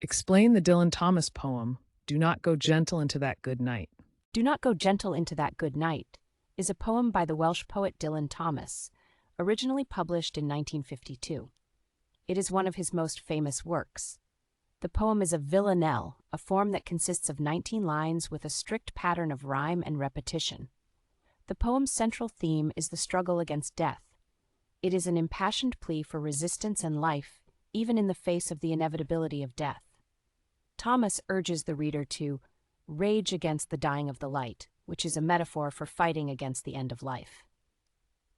Explain the Dylan Thomas poem, Do Not Go Gentle into That Good Night. Do Not Go Gentle into That Good Night is a poem by the Welsh poet Dylan Thomas, originally published in 1952. It is one of his most famous works. The poem is a villanelle, a form that consists of 19 lines with a strict pattern of rhyme and repetition. The poem's central theme is the struggle against death. It is an impassioned plea for resistance and life, even in the face of the inevitability of death. Thomas urges the reader to rage against the dying of the light, which is a metaphor for fighting against the end of life.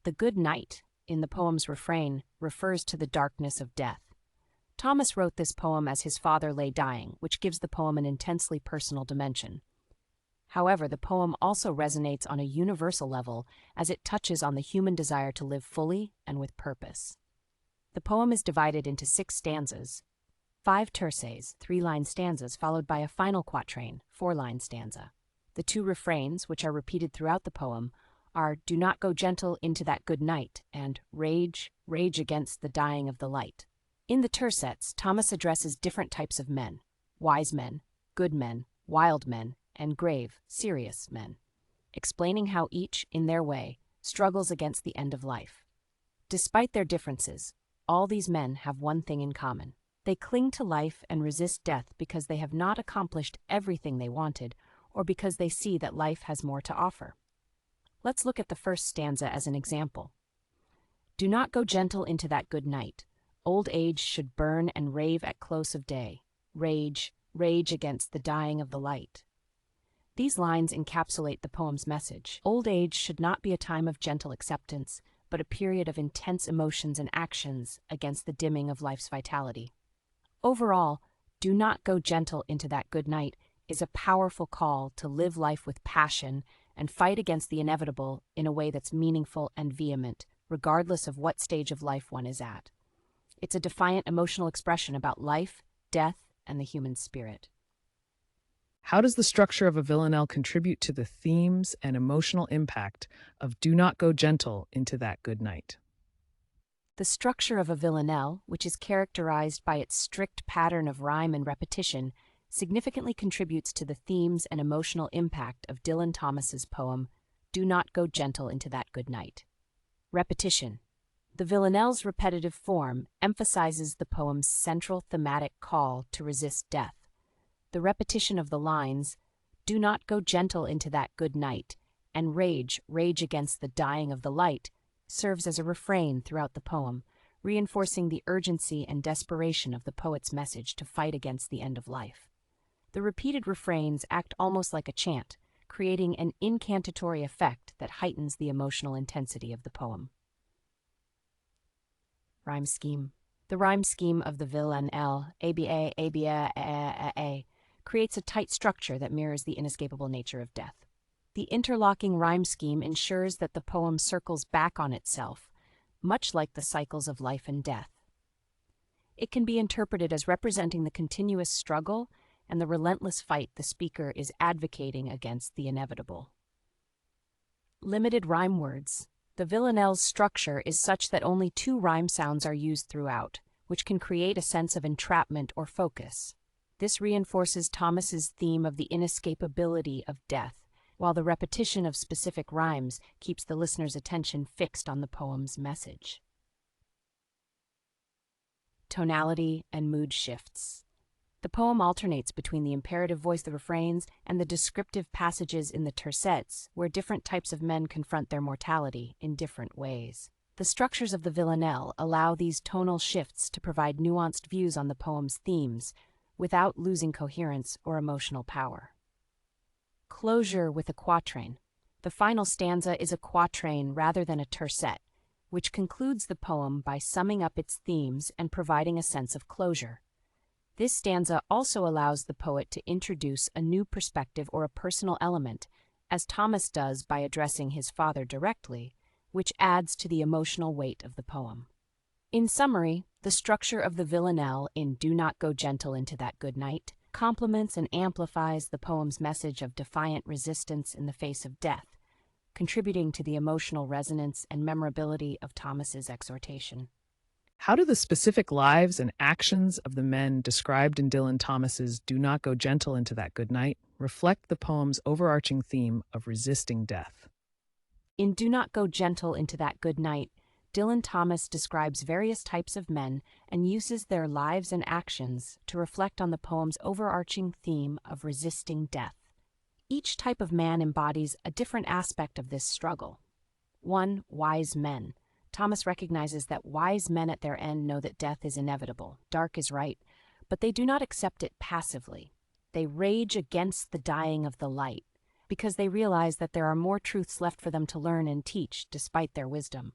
The good night, in the poem's refrain, refers to the darkness of death. Thomas wrote this poem as his father lay dying, which gives the poem an intensely personal dimension. However, the poem also resonates on a universal level as it touches on the human desire to live fully and with purpose. The poem is divided into 6 stanzas, 5 terces, 3-line stanzas, followed by a final quatrain, 4-line stanza. The 2 refrains, which are repeated throughout the poem, are Do Not Go Gentle into That Good Night and Rage, Rage Against the Dying of the Light. In the tercets, Thomas addresses different types of men: wise men, good men, wild men, and grave, serious men, explaining how each, in their way, struggles against the end of life. Despite their differences, all these men have one thing in common. They cling to life and resist death because they have not accomplished everything they wanted, or because they see that life has more to offer. Let's look at the first stanza as an example. Do not go gentle into that good night. Old age should burn and rave at close of day. Rage, rage against the dying of the light. These lines encapsulate the poem's message. Old age should not be a time of gentle acceptance, but a period of intense emotions and actions against the dimming of life's vitality. Overall, Do Not Go Gentle into That Good Night is a powerful call to live life with passion and fight against the inevitable in a way that's meaningful and vehement, regardless of what stage of life one is at. It's a defiant emotional expression about life, death, and the human spirit. How does the structure of a villanelle contribute to the themes and emotional impact of Do Not Go Gentle into That Good Night? The structure of a villanelle, which is characterized by its strict pattern of rhyme and repetition, significantly contributes to the themes and emotional impact of Dylan Thomas's poem, Do Not Go Gentle into That Good Night. Repetition. The villanelle's repetitive form emphasizes the poem's central thematic call to resist death. The repetition of the lines, Do not go gentle into that good night, and rage, rage against the dying of the light, serves as a refrain throughout the poem, reinforcing the urgency and desperation of the poet's message to fight against the end of life. The repeated refrains act almost like a chant, creating an incantatory effect that heightens the emotional intensity of the poem. Rhyme scheme. The rhyme scheme of the villanelle, ABA, ABA, A, creates a tight structure that mirrors the inescapable nature of death. The interlocking rhyme scheme ensures that the poem circles back on itself, much like the cycles of life and death. It can be interpreted as representing the continuous struggle and the relentless fight the speaker is advocating against the inevitable. Limited rhyme words. The villanelle's structure is such that only 2 rhyme sounds are used throughout, which can create a sense of entrapment or focus. This reinforces Thomas's theme of the inescapability of death, while the repetition of specific rhymes keeps the listener's attention fixed on the poem's message. Tonality and mood shifts. The poem alternates between the imperative voice, the refrains, and the descriptive passages in the tercets, where different types of men confront their mortality in different ways. The structures of the villanelle allow these tonal shifts to provide nuanced views on the poem's themes, without losing coherence or emotional power. Closure with a quatrain. The final stanza is a quatrain rather than a tercet, which concludes the poem by summing up its themes and providing a sense of closure. This stanza also allows the poet to introduce a new perspective or a personal element, as Thomas does by addressing his father directly, which adds to the emotional weight of the poem. In summary, the structure of the villanelle in Do Not Go Gentle into That Good Night complements and amplifies the poem's message of defiant resistance in the face of death, contributing to the emotional resonance and memorability of Thomas's exhortation. How do the specific lives and actions of the men described in Dylan Thomas's Do Not Go Gentle into That Good Night reflect the poem's overarching theme of resisting death? In Do Not Go Gentle into That Good Night, Dylan Thomas describes various types of men and uses their lives and actions to reflect on the poem's overarching theme of resisting death. Each type of man embodies a different aspect of this struggle. 1. Wise men. Thomas recognizes that wise men at their end know that death is inevitable, dark is right, but they do not accept it passively. They rage against the dying of the light, because they realize that there are more truths left for them to learn and teach despite their wisdom.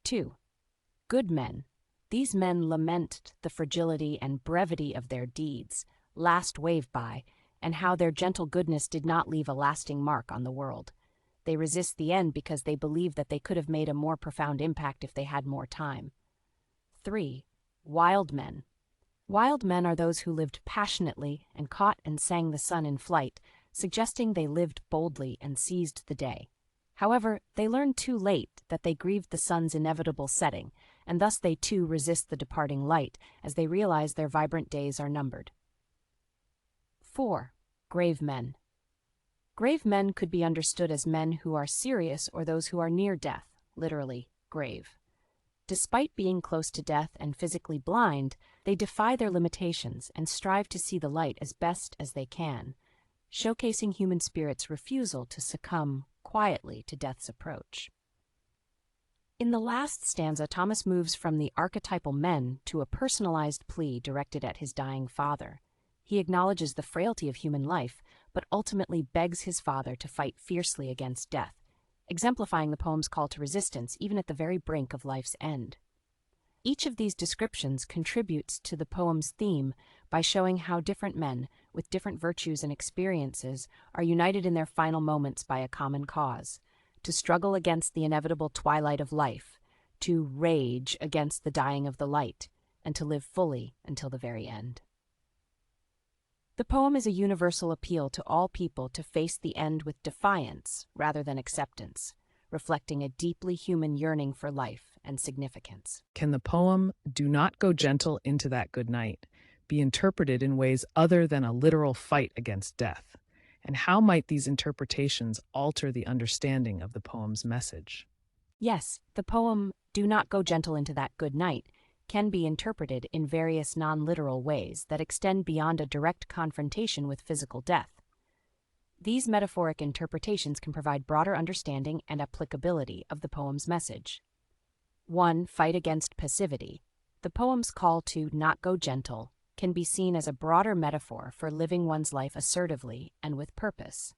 2. Good men. These men lament the fragility and brevity of their deeds, last wave by, and how their gentle goodness did not leave a lasting mark on the world. They resist the end because they believe that they could have made a more profound impact if they had more time. 3. Wild men. Wild men are those who lived passionately and caught and sang the sun in flight, suggesting they lived boldly and seized the day. However, they learned too late that they grieved the sun's inevitable setting, and thus they too resist the departing light as they realize their vibrant days are numbered. 4. Grave men. Grave men could be understood as men who are serious or those who are near death, literally, grave. Despite being close to death and physically blind, they defy their limitations and strive to see the light as best as they can, showcasing human spirit's refusal to succumb quietly to death's approach. In the last stanza, Thomas moves from the archetypal men to a personalized plea directed at his dying father. He acknowledges the frailty of human life, but ultimately begs his father to fight fiercely against death, exemplifying the poem's call to resistance even at the very brink of life's end. Each of these descriptions contributes to the poem's theme by showing how different men, with different virtues and experiences, are united in their final moments by a common cause: to struggle against the inevitable twilight of life, to rage against the dying of the light, and to live fully until the very end. The poem is a universal appeal to all people to face the end with defiance rather than acceptance, reflecting a deeply human yearning for life and significance. Can the poem Do Not Go Gentle into That Good Night be interpreted in ways other than a literal fight against death? And how might these interpretations alter the understanding of the poem's message? Yes, the poem Do Not Go Gentle into That Good Night can be interpreted in various non-literal ways that extend beyond a direct confrontation with physical death. These metaphoric interpretations can provide broader understanding and applicability of the poem's message. 1. Fight against passivity. The poem's call to not go gentle can be seen as a broader metaphor for living one's life assertively and with purpose.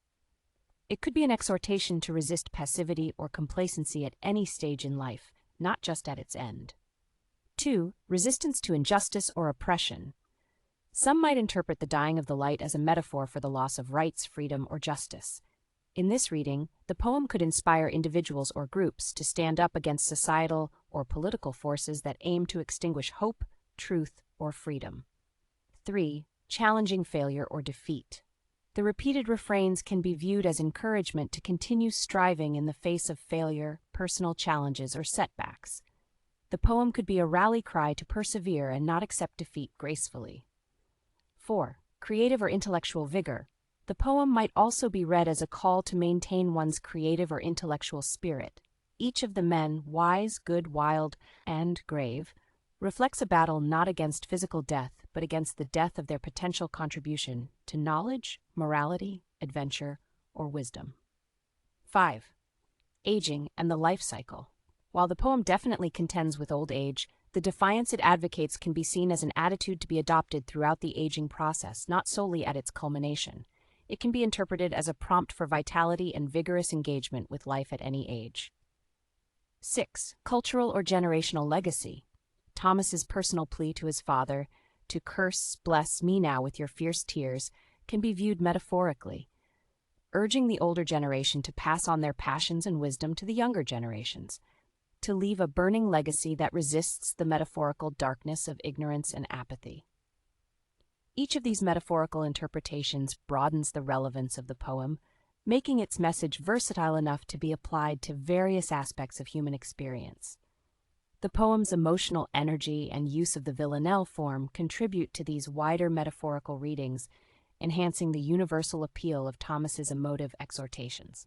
It could be an exhortation to resist passivity or complacency at any stage in life, not just at its end. 2. Resistance to injustice or oppression. Some might interpret the dying of the light as a metaphor for the loss of rights, freedom, or justice. In this reading, the poem could inspire individuals or groups to stand up against societal or political forces that aim to extinguish hope, truth, or freedom. 3. Challenging failure or defeat. The repeated refrains can be viewed as encouragement to continue striving in the face of failure, personal challenges, or setbacks. The poem could be a rally cry to persevere and not accept defeat gracefully. 4. Creative or intellectual vigor. The poem might also be read as a call to maintain one's creative or intellectual spirit. Each of the men, wise, good, wild, and grave, reflects a battle not against physical death, but against the death of their potential contribution to knowledge, morality, adventure, or wisdom. 5. Aging and the life cycle. While the poem definitely contends with old age, the defiance it advocates can be seen as an attitude to be adopted throughout the aging process, not solely at its culmination. It can be interpreted as a prompt for vitality and vigorous engagement with life at any age. 6. Cultural or generational legacy. Thomas's personal plea to his father, to curse, bless me now with your fierce tears, can be viewed metaphorically, urging the older generation to pass on their passions and wisdom to the younger generations, to leave a burning legacy that resists the metaphorical darkness of ignorance and apathy. Each of these metaphorical interpretations broadens the relevance of the poem, making its message versatile enough to be applied to various aspects of human experience. The poem's emotional energy and use of the villanelle form contribute to these wider metaphorical readings, enhancing the universal appeal of Thomas's emotive exhortations.